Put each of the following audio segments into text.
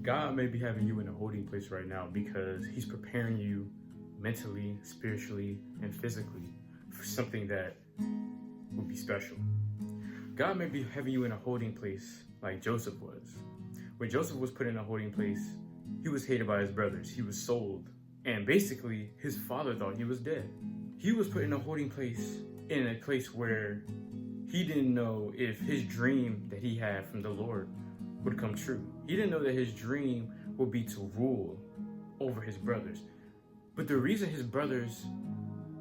God may be having you in a holding place right now because He's preparing you mentally, spiritually, and physically for something that will be special. God may be having you in a holding place like Joseph was. When Joseph was put in a holding place, he was hated by his brothers. He was sold. And basically, his father thought he was dead. He was put in a holding place in a place where he didn't know if his dream that he had from the Lord would come true. He didn't know that his dream would be to rule over his brothers. But the reason his brothers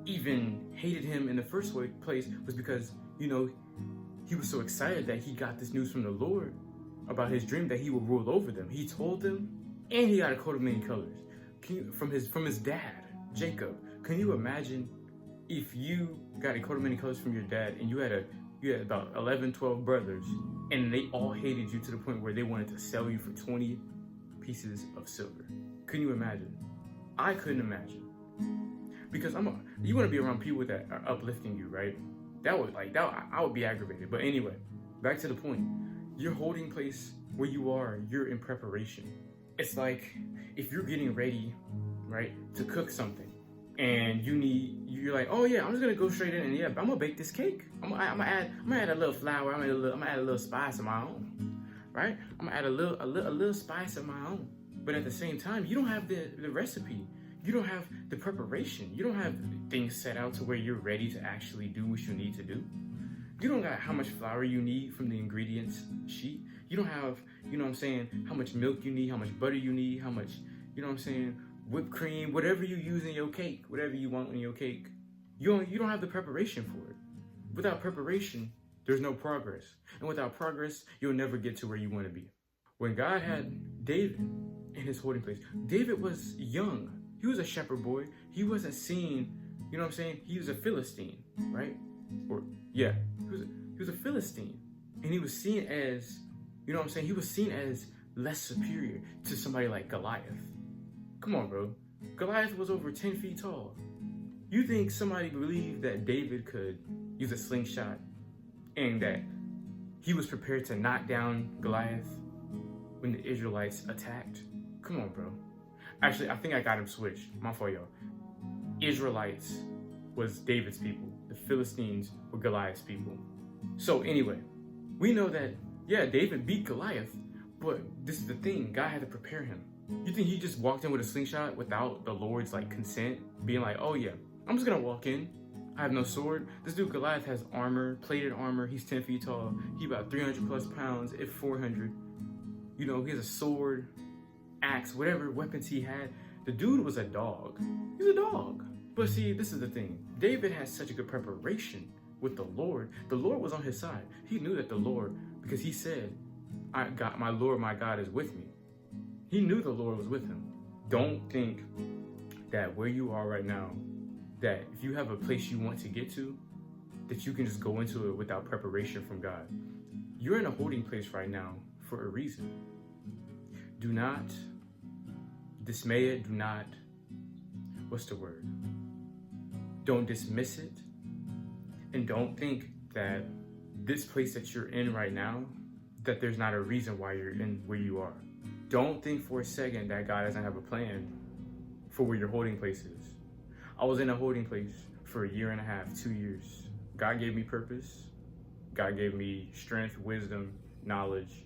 even hated him in the first place was because, he was so excited that he got this news from the Lord about his dream that he would rule over them. He told them, and he got a coat of many colors. From his dad, Jacob. Can you imagine if you got a coat of many colors from your dad and you had about 11, 12 brothers and they all hated you to the point where they wanted to sell you for 20 pieces of silver? Can you imagine? I couldn't imagine. Because you want to be around people that are uplifting you, right? I would be aggravated. But anyway, back to the point. Your holding place where you are, you're in preparation. It's like if you're getting ready, right, to cook something, and you're like, oh yeah, I'm just gonna go straight in and I'm gonna bake this cake. I'm gonna add a little flour. I'm gonna add a little spice of my own, right? I'm gonna add a little spice of my own. But at the same time, you don't have the recipe. You don't have the preparation. You don't have things set out to where you're ready to actually do what you need to do. You don't got how much flour you need from the ingredients sheet. You don't have, how much milk you need, how much butter you need, how much, whipped cream, whatever you use in your cake, whatever you want in your cake. You don't have the preparation for it. Without preparation, there's no progress. And without progress, you'll never get to where you want to be. When God had David in his holding place, David was young. He was a shepherd boy. He wasn't seen, he was a Philistine, right? He was a Philistine. And he was seen as, he was seen as less superior to somebody like Goliath. Come on, bro. Goliath was over 10 feet tall. You think somebody believed that David could use a slingshot and that he was prepared to knock down Goliath when the Israelites attacked? Come on, bro. Actually, I think I got him switched. My fault, y'all. Israelites was David's people. The Philistines were Goliath's people. So anyway, we know that, David beat Goliath, but this is the thing. God had to prepare him. You think he just walked in with a slingshot without the Lord's consent? Being like, oh yeah, I'm just gonna walk in. I have no sword. This dude Goliath has armor, plated armor. He's 10 feet tall. He about 300 plus pounds, if 400. He has a sword, axe, whatever weapons he had. The dude was a dog. He's a dog. But see, this is the thing. David had such a good preparation with the Lord. The Lord was on his side. He knew that the Lord, because he said, my Lord, my God is with me. He knew the Lord was with him. Don't think that where you are right now, that if you have a place you want to get to, that you can just go into it without preparation from God. You're in a holding place right now for a reason. Do not dismay it. Do not, don't dismiss it. And don't think that this place that you're in right now, that there's not a reason why you're in where you are. Don't think for a second that God doesn't have a plan for where your holding place is. I was in a holding place for a year and a half, 2 years. God gave me purpose. God gave me strength, wisdom, knowledge,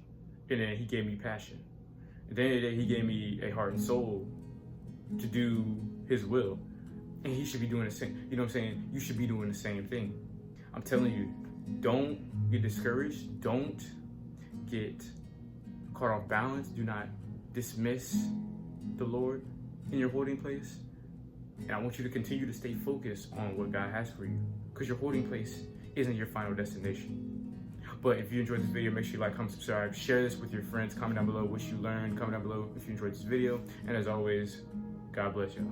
and then he gave me passion. At the end of the day, he gave me a heart and soul to do his will. And he should be doing the same. You should be doing the same thing. I'm telling you, don't get discouraged. Don't get caught off balance. Do not dismiss the Lord in your holding place. And I want you to continue to stay focused on what God has for you, because your holding place isn't your final destination. But if you enjoyed this video, make sure you like, comment, subscribe, share this with your friends, comment down below what you learned, comment down below if you enjoyed this video. And as always, God bless y'all.